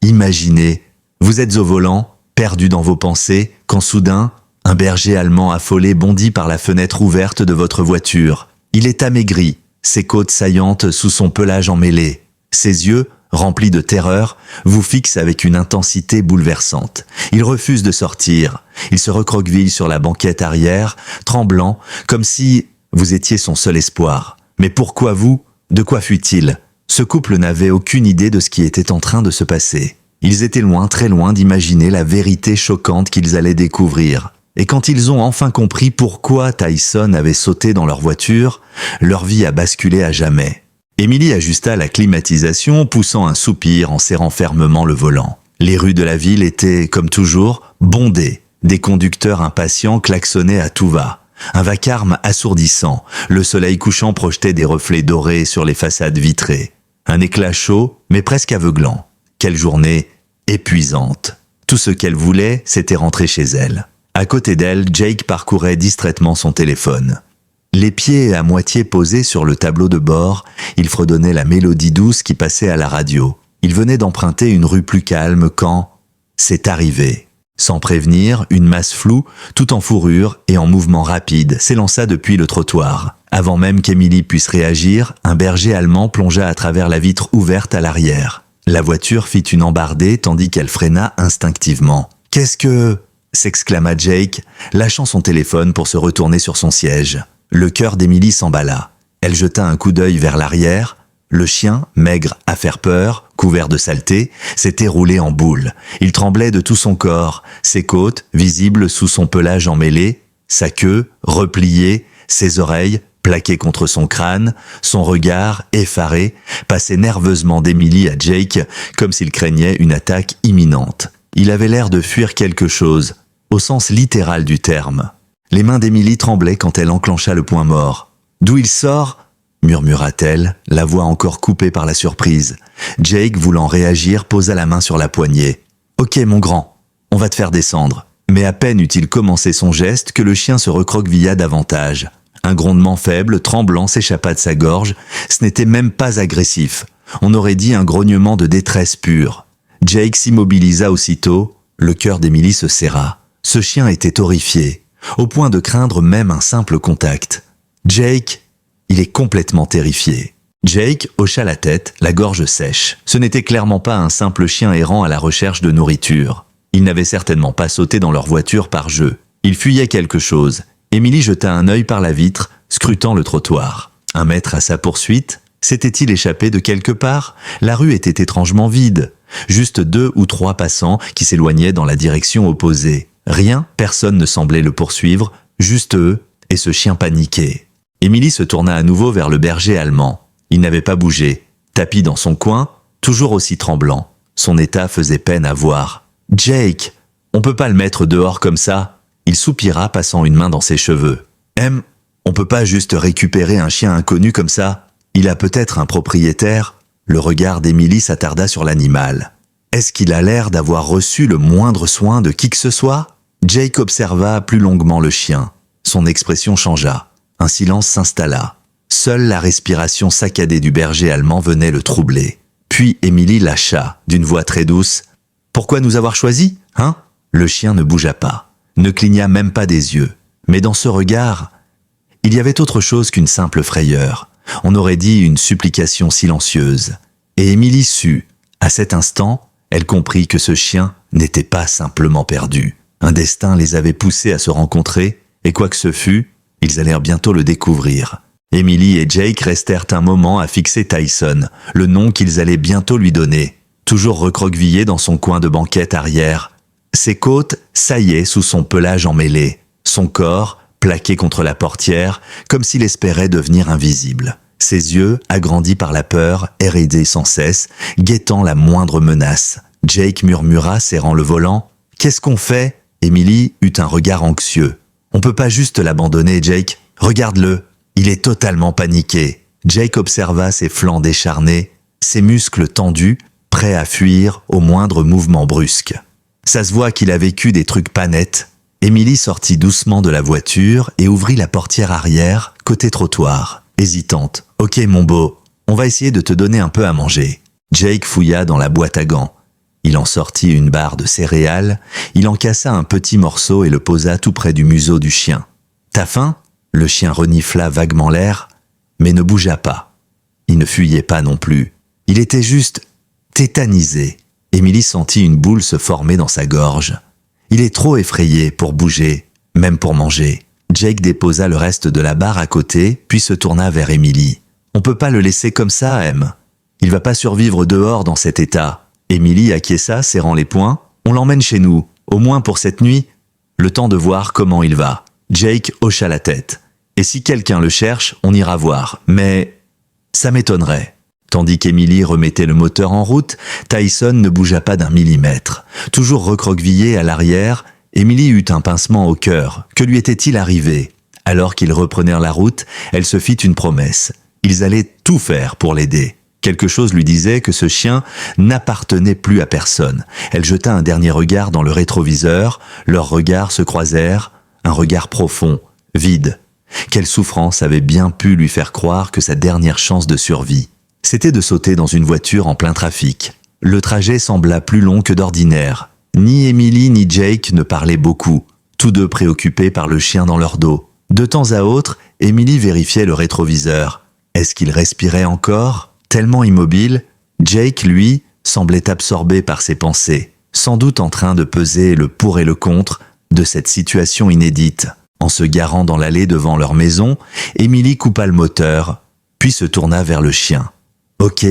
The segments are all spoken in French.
Imaginez, vous êtes au volant, perdu dans vos pensées, quand soudain, un berger allemand affolé bondit par la fenêtre ouverte de votre voiture. Il est amaigri, ses côtes saillantes sous son pelage emmêlé. Ses yeux, remplis de terreur, vous fixent avec une intensité bouleversante. Il refuse de sortir. Il se recroqueville sur la banquette arrière, tremblant, comme si vous étiez son seul espoir. Mais pourquoi vous? De quoi fuit-il? Ce couple n'avait aucune idée de ce qui était en train de se passer. Ils étaient loin, très loin d'imaginer la vérité choquante qu'ils allaient découvrir. Et quand ils ont enfin compris pourquoi Tyson avait sauté dans leur voiture, leur vie a basculé à jamais. Émilie ajusta la climatisation, poussant un soupir en serrant fermement le volant. Les rues de la ville étaient, comme toujours, bondées. Des conducteurs impatients klaxonnaient à tout va. Un vacarme assourdissant. Le soleil couchant projetait des reflets dorés sur les façades vitrées. Un éclat chaud, mais presque aveuglant. Quelle journée épuisante. Tout ce qu'elle voulait, c'était rentrer chez elle. À côté d'elle, Jake parcourait distraitement son téléphone. Les pieds à moitié posés sur le tableau de bord, il fredonnait la mélodie douce qui passait à la radio. Il venait d'emprunter une rue plus calme quand c'est arrivé. Sans prévenir, une masse floue, tout en fourrure et en mouvement rapide, s'élança depuis le trottoir. Avant même qu'Émilie puisse réagir, un berger allemand plongea à travers la vitre ouverte à l'arrière. La voiture fit une embardée tandis qu'elle freina instinctivement. « Qu'est-ce que... » s'exclama Jake, lâchant son téléphone pour se retourner sur son siège. Le cœur d'Émilie s'emballa. Elle jeta un coup d'œil vers l'arrière. Le chien, maigre à faire peur, couvert de saleté, s'était roulé en boule. Il tremblait de tout son corps, ses côtes, visibles sous son pelage emmêlé, sa queue, repliée, ses oreilles, plaquées contre son crâne, son regard, effaré, passait nerveusement d'Émilie à Jake, comme s'il craignait une attaque imminente. Il avait l'air de fuir quelque chose, au sens littéral du terme. Les mains d'Émilie tremblaient quand elle enclencha le point mort. « D'où il sort ?» murmura-t-elle, la voix encore coupée par la surprise. Jake, voulant réagir, posa la main sur la poignée. « Ok, mon grand, on va te faire descendre. » Mais à peine eut-il commencé son geste que le chien se recroquevilla davantage. Un grondement faible, tremblant, s'échappa de sa gorge. Ce n'était même pas agressif. On aurait dit un grognement de détresse pure. Jake s'immobilisa aussitôt. Le cœur d'Émilie se serra. Ce chien était horrifié, au point de craindre même un simple contact. Jake, il est complètement terrifié. Jake hocha la tête, la gorge sèche. Ce n'était clairement pas un simple chien errant à la recherche de nourriture. Il n'avait certainement pas sauté dans leur voiture par jeu. Il fuyait quelque chose. Émilie jeta un œil par la vitre, scrutant le trottoir. Un mètre à sa poursuite, s'était-il échappé de quelque part? La rue était étrangement vide. Juste 2 ou 3 passants qui s'éloignaient dans la direction opposée. Rien, personne ne semblait le poursuivre, juste eux et ce chien paniqué. Émilie se tourna à nouveau vers le berger allemand. Il n'avait pas bougé, tapi dans son coin, toujours aussi tremblant. Son état faisait peine à voir. « Jake, on peut pas le mettre dehors comme ça ?» Il soupira, passant une main dans ses cheveux. « On peut pas juste récupérer un chien inconnu comme ça? Il a peut-être un propriétaire ?» Le regard d'Émilie s'attarda sur l'animal. Est-ce qu'il a l'air d'avoir reçu le moindre soin de qui que ce soit? Jake observa plus longuement le chien. Son expression changea. Un silence s'installa. Seule la respiration saccadée du berger allemand venait le troubler. Puis Émilie lâcha, d'une voix très douce. « Pourquoi nous avoir choisis, hein ?» Le chien ne bougea pas, ne cligna même pas des yeux. Mais dans ce regard, il y avait autre chose qu'une simple frayeur. On aurait dit une supplication silencieuse. Et Émilie sut, à cet instant, elle comprit que ce chien n'était pas simplement perdu. Un destin les avait poussés à se rencontrer, et quoi que ce fût, ils allèrent bientôt le découvrir. Émilie et Jake restèrent un moment à fixer Tyson, le nom qu'ils allaient bientôt lui donner. Toujours recroquevillé dans son coin de banquette arrière, ses côtes saillaient sous son pelage emmêlé, son corps plaqué contre la portière, comme s'il espérait devenir invisible. Ses yeux, agrandis par la peur, erraient sans cesse, guettant la moindre menace. Jake murmura, serrant le volant. « Qu'est-ce qu'on fait ?» Émilie eut un regard anxieux. « On peut pas juste l'abandonner, Jake. Regarde-le. Il est totalement paniqué. » Jake observa ses flancs décharnés, ses muscles tendus, prêts à fuir au moindre mouvement brusque. Ça se voit qu'il a vécu des trucs pas nets. Émilie sortit doucement de la voiture et ouvrit la portière arrière, côté trottoir. Hésitante. « Ok, mon beau, on va essayer de te donner un peu à manger. » Jake fouilla dans la boîte à gants. Il en sortit une barre de céréales, il en cassa un petit morceau et le posa tout près du museau du chien. « T'as faim ?» Le chien renifla vaguement l'air, mais ne bougea pas. Il ne fuyait pas non plus. Il était juste tétanisé. Émilie sentit une boule se former dans sa gorge. Il est trop effrayé pour bouger, même pour manger. Jake déposa le reste de la barre à côté, puis se tourna vers Émilie. « On peut pas le laisser comme ça, Em. Il va pas survivre dehors dans cet état. » Émilie acquiesça, serrant les poings. « On l'emmène chez nous, au moins pour cette nuit. Le temps de voir comment il va. » Jake hocha la tête. « Et si quelqu'un le cherche, on ira voir. Mais ça m'étonnerait. » Tandis qu'Émilie remettait le moteur en route, Tyson ne bougea pas d'un millimètre. Toujours recroquevillé à l'arrière, Émilie eut un pincement au cœur. Que lui était-il arrivé? Alors qu'ils reprenèrent la route, elle se fit une promesse. Ils allaient tout faire pour l'aider. Quelque chose lui disait que ce chien n'appartenait plus à personne. Elle jeta un dernier regard dans le rétroviseur. Leurs regards se croisèrent. Un regard profond, vide. Quelle souffrance avait bien pu lui faire croire que sa dernière chance de survie, c'était de sauter dans une voiture en plein trafic. Le trajet sembla plus long que d'ordinaire. Ni Émilie ni Jake ne parlaient beaucoup, tous deux préoccupés par le chien dans leur dos. De temps à autre, Émilie vérifiait le rétroviseur. Est-ce qu'il respirait encore? Tellement immobile, Jake, lui, semblait absorbé par ses pensées, sans doute en train de peser le pour et le contre de cette situation inédite. En se garant dans l'allée devant leur maison, Émilie coupa le moteur, puis se tourna vers le chien. « Ok,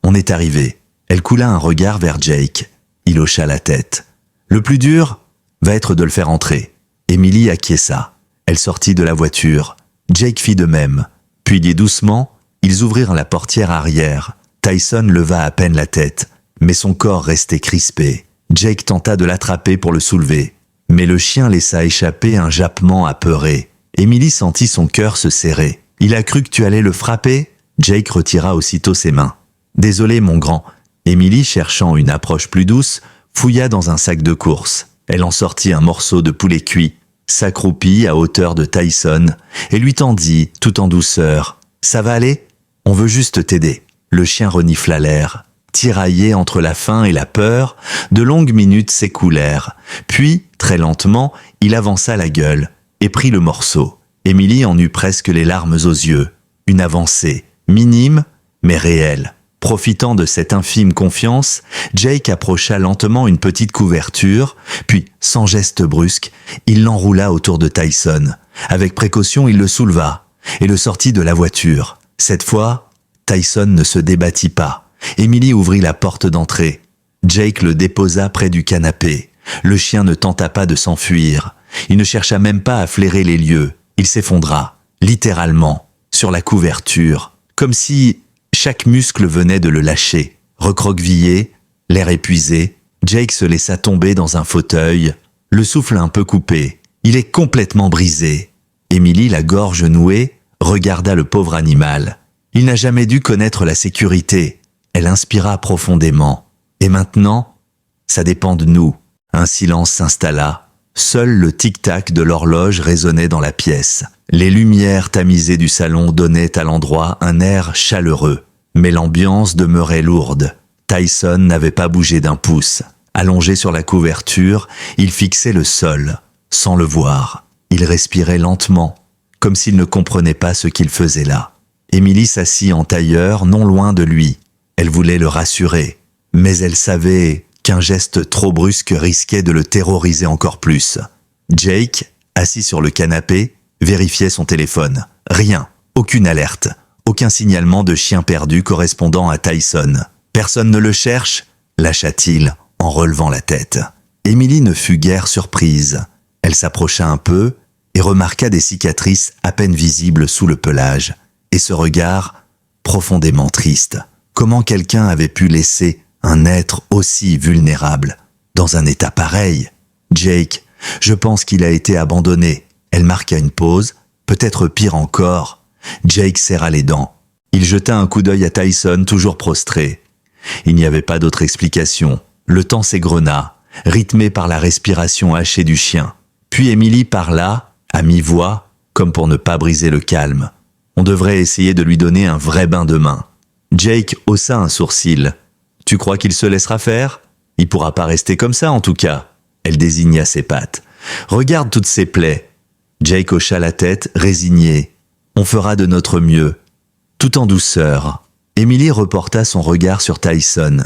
on est arrivé. » Elle coula un regard vers Jake. Il hocha la tête. « Le plus dur va être de le faire entrer. » Émilie acquiesça. Elle sortit de la voiture. Jake fit de même. Puis doucement, ils ouvrirent la portière arrière. Tyson leva à peine la tête, mais son corps restait crispé. Jake tenta de l'attraper pour le soulever, mais le chien laissa échapper un jappement apeuré. Émilie sentit son cœur se serrer. « Il a cru que tu allais le frapper ?» Jake retira aussitôt ses mains. « Désolé, mon grand. » Émilie, cherchant une approche plus douce, fouilla dans un sac de course. Elle en sortit un morceau de poulet cuit, s'accroupit à hauteur de Tyson et lui tendit, tout en douceur. « Ça va aller? On veut juste t'aider. » Le chien renifla l'air. Tiraillé entre la faim et la peur, de longues minutes s'écoulèrent. Puis, très lentement, il avança la gueule et prit le morceau. Émilie en eut presque les larmes aux yeux. Une avancée, minime, mais réelle. Profitant de cette infime confiance, Jake approcha lentement une petite couverture, puis, sans geste brusque, il l'enroula autour de Tyson. Avec précaution, il le souleva et le sortit de la voiture. Cette fois, Tyson ne se débattit pas. Émilie ouvrit la porte d'entrée. Jake le déposa près du canapé. Le chien ne tenta pas de s'enfuir. Il ne chercha même pas à flairer les lieux. Il s'effondra, littéralement, sur la couverture, comme si chaque muscle venait de le lâcher. Recroquevillé, l'air épuisé, Jake se laissa tomber dans un fauteuil, le souffle un peu coupé. Il est complètement brisé. Émilie, la gorge nouée, regarda le pauvre animal. Il n'a jamais dû connaître la sécurité. Elle inspira profondément. Et maintenant, ça dépend de nous. Un silence s'installa. Seul le tic-tac de l'horloge résonnait dans la pièce. Les lumières tamisées du salon donnaient à l'endroit un air chaleureux. Mais l'ambiance demeurait lourde. Tyson n'avait pas bougé d'un pouce. Allongé sur la couverture, il fixait le sol, sans le voir. Il respirait lentement, comme s'il ne comprenait pas ce qu'il faisait là. Émilie s'assit en tailleur, non loin de lui. Elle voulait le rassurer, mais elle savait qu'un geste trop brusque risquait de le terroriser encore plus. Jake, assis sur le canapé, vérifiait son téléphone. Rien, aucune alerte, aucun signalement de chien perdu correspondant à Tyson. Personne ne le cherche, lâcha-t-il en relevant la tête. Émilie ne fut guère surprise. Elle s'approcha un peu et remarqua des cicatrices à peine visibles sous le pelage, et ce regard profondément triste. Comment quelqu'un avait pu laisser un être aussi vulnérable dans un état pareil? Jake, je pense qu'il a été abandonné. Elle marqua une pause, peut-être pire encore. Jake serra les dents. Il jeta un coup d'œil à Tyson, toujours prostré. Il n'y avait pas d'autre explication. Le temps s'égrena, rythmé par la respiration hachée du chien. Puis Émilie parla, à mi-voix, comme pour ne pas briser le calme. On devrait essayer de lui donner un vrai bain de main. Jake haussa un sourcil. « Tu crois qu'il se laissera faire ?» Il pourra pas rester comme ça en tout cas. Elle désigna ses pattes. Regarde toutes ces plaies. Jake hocha la tête, résigné. On fera de notre mieux. Tout en douceur, Emily reporta son regard sur Tyson.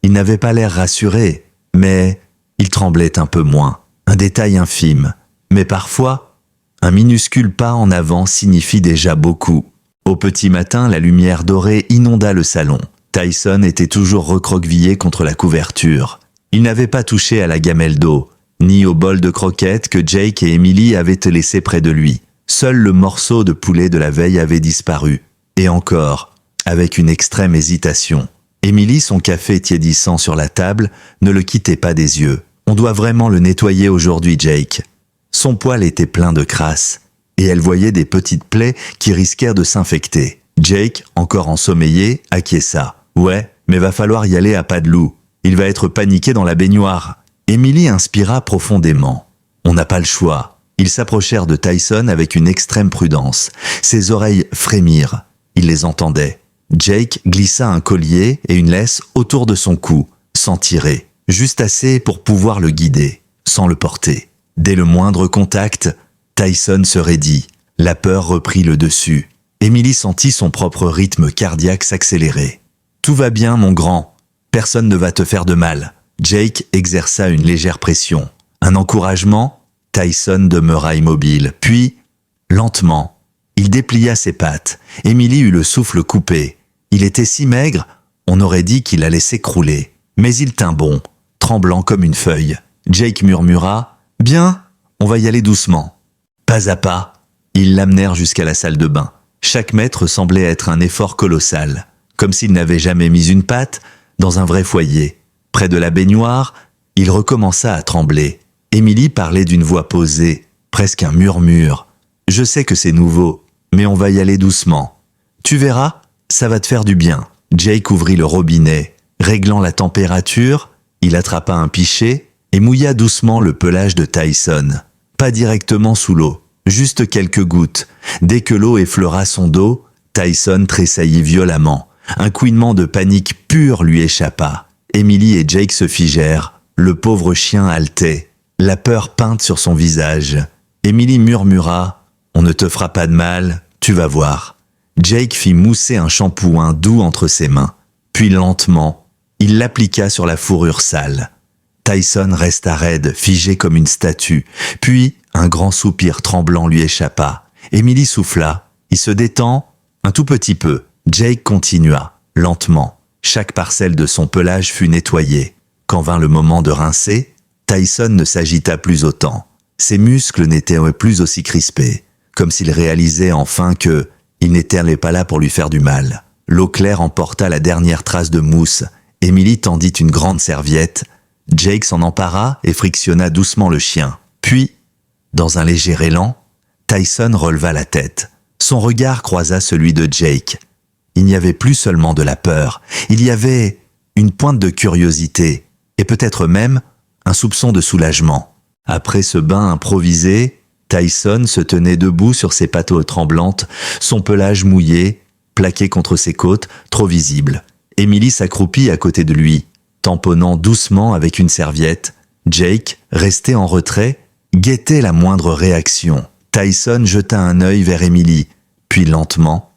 Il n'avait pas l'air rassuré, mais il tremblait un peu moins. Un détail infime. Mais parfois, un minuscule pas en avant signifie déjà beaucoup. Au petit matin, la lumière dorée inonda le salon. Tyson était toujours recroquevillé contre la couverture. Il n'avait pas touché à la gamelle d'eau, ni au bol de croquettes que Jake et Emily avaient laissé près de lui. Seul le morceau de poulet de la veille avait disparu. Et encore, avec une extrême hésitation. Emily, son café tiédissant sur la table, ne le quittait pas des yeux. On doit vraiment le nettoyer aujourd'hui, Jake. Son poil était plein de crasse, et elle voyait des petites plaies qui risquèrent de s'infecter. Jake, encore ensommeillé, acquiesça. Ouais, mais va falloir y aller à pas de loup. Il va être paniqué dans la baignoire. Emily inspira profondément. On n'a pas le choix. Ils s'approchèrent de Tyson avec une extrême prudence. Ses oreilles frémirent. Il les entendait. Jake glissa un collier et une laisse autour de son cou, sans tirer. Juste assez pour pouvoir le guider, sans le porter. Dès le moindre contact, Tyson se raidit. La peur reprit le dessus. Emily sentit son propre rythme cardiaque s'accélérer. « Tout va bien, mon grand. Personne ne va te faire de mal. » Jake exerça une légère pression. Un encouragement, Tyson demeura immobile. Puis, lentement, il déplia ses pattes. Emily eut le souffle coupé. Il était si maigre, on aurait dit qu'il allait s'écrouler. Mais il tint bon, tremblant comme une feuille. Jake murmura « Bien, on va y aller doucement. » Pas à pas, ils l'amenèrent jusqu'à la salle de bain. Chaque mètre semblait être un effort colossal, comme s'il n'avait jamais mis une patte dans un vrai foyer. Près de la baignoire, il recommença à trembler. Emily parlait d'une voix posée, presque un murmure. « Je sais que c'est nouveau, mais on va y aller doucement. Tu verras, ça va te faire du bien. » Jake ouvrit le robinet. Réglant la température, il attrapa un pichet et mouilla doucement le pelage de Tyson. Pas directement sous l'eau, juste quelques gouttes. Dès que l'eau effleura son dos, Tyson tressaillit violemment. Un couinement de panique pure lui échappa. Emily et Jake se figèrent. Le pauvre chien haletait, la peur peinte sur son visage. Emily murmura « On ne te fera pas de mal, tu vas voir. » Jake fit mousser un shampoing doux entre ses mains. Puis lentement, il l'appliqua sur la fourrure sale. Tyson resta raide, figé comme une statue. Puis, un grand soupir tremblant lui échappa. Emily souffla. Il se détend un tout petit peu. Jake continua, lentement. Chaque parcelle de son pelage fut nettoyée. Quand vint le moment de rincer, Tyson ne s'agita plus autant. Ses muscles n'étaient plus aussi crispés, comme s'il réalisait enfin que il n'était pas là pour lui faire du mal. L'eau claire emporta la dernière trace de mousse. Emily tendit une grande serviette. Jake s'en empara et frictionna doucement le chien. Puis, dans un léger élan, Tyson releva la tête. Son regard croisa celui de Jake. Il n'y avait plus seulement de la peur, il y avait une pointe de curiosité et peut-être même un soupçon de soulagement. Après ce bain improvisé, Tyson se tenait debout sur ses pattes tremblantes, son pelage mouillé, plaqué contre ses côtes, trop visible. Emily s'accroupit à côté de lui, tamponnant doucement avec une serviette. Jake, resté en retrait, guettait la moindre réaction. Tyson jeta un œil vers Emily, puis lentement,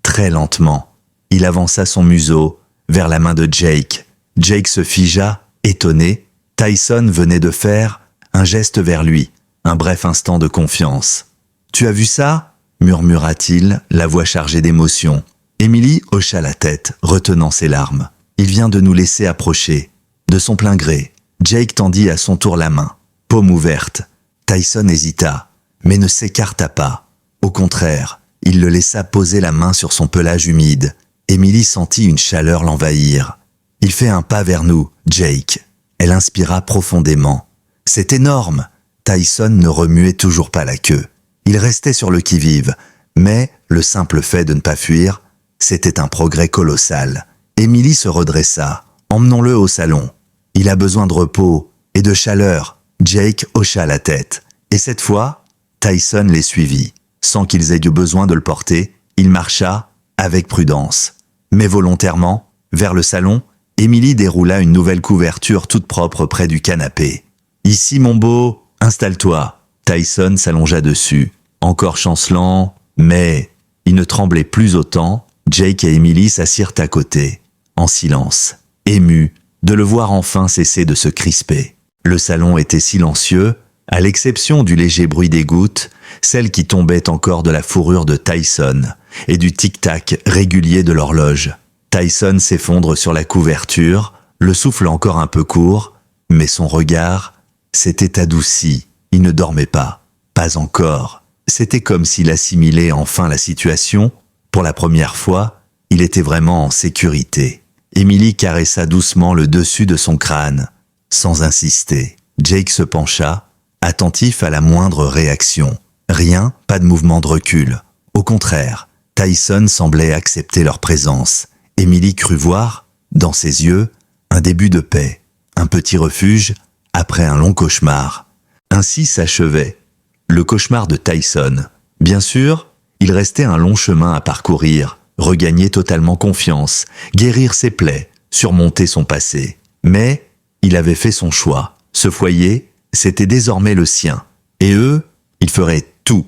très lentement, il avança son museau vers la main de Jake. Jake se figea, étonné. Tyson venait de faire un geste vers lui, un bref instant de confiance. « Tu as vu ça ?» murmura-t-il, la voix chargée d'émotion. Emily hocha la tête, retenant ses larmes. « Il vient de nous laisser approcher. » De son plein gré, Jake tendit à son tour la main, paume ouverte. Tyson hésita, mais ne s'écarta pas. Au contraire, il le laissa poser la main sur son pelage humide. Emily sentit une chaleur l'envahir. « Il fait un pas vers nous, Jake. » Elle inspira profondément. « C'est énorme !» Tyson ne remuait toujours pas la queue. Il restait sur le qui-vive, mais le simple fait de ne pas fuir, c'était un progrès colossal. Emily se redressa. « Emmenons-le au salon. Il a besoin de repos et de chaleur. » Jake hocha la tête. Et cette fois, Tyson les suivit. Sans qu'ils aient eu besoin de le porter, il marcha, avec prudence, mais volontairement, vers le salon. Emily déroula une nouvelle couverture toute propre près du canapé. « Ici, mon beau, installe-toi. » Tyson s'allongea dessus, encore chancelant, mais il ne tremblait plus autant. Jake et Emily s'assirent à côté, en silence, émus de le voir enfin cesser de se crisper. Le salon était silencieux, à l'exception du léger bruit des gouttes, celles qui tombaient encore de la fourrure de Tyson, et du tic-tac régulier de l'horloge. Tyson s'effondre sur la couverture, le souffle encore un peu court, mais son regard s'était adouci. Il ne dormait pas. Pas encore. C'était comme s'il assimilait enfin la situation. Pour la première fois, il était vraiment en sécurité. Emily caressa doucement le dessus de son crâne, sans insister. Jake se pencha, attentif à la moindre réaction. Rien, pas de mouvement de recul. Au contraire, Tyson semblait accepter leur présence. Emily crut voir, dans ses yeux, un début de paix, un petit refuge après un long cauchemar. Ainsi s'achevait le cauchemar de Tyson. Bien sûr, il restait un long chemin à parcourir, regagner totalement confiance, guérir ses plaies, surmonter son passé. Mais il avait fait son choix. Ce foyer, c'était désormais le sien. Et eux, ils feraient tout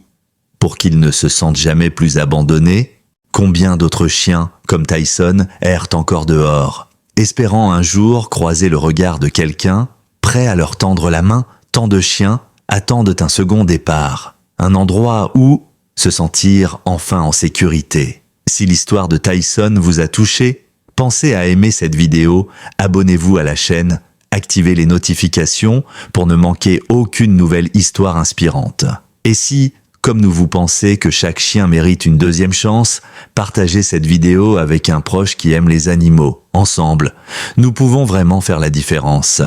pour qu'ils ne se sentent jamais plus abandonnés. Combien d'autres chiens, comme Tyson, errent encore dehors, espérant un jour croiser le regard de quelqu'un, prêt à leur tendre la main. Tant de chiens attendent un second départ, un endroit où se sentir enfin en sécurité. Si l'histoire de Tyson vous a touché, pensez à aimer cette vidéo, abonnez-vous à la chaîne, activez les notifications pour ne manquer aucune nouvelle histoire inspirante. Et si, comme nous vous pensez que chaque chien mérite une deuxième chance, partagez cette vidéo avec un proche qui aime les animaux. Ensemble, nous pouvons vraiment faire la différence.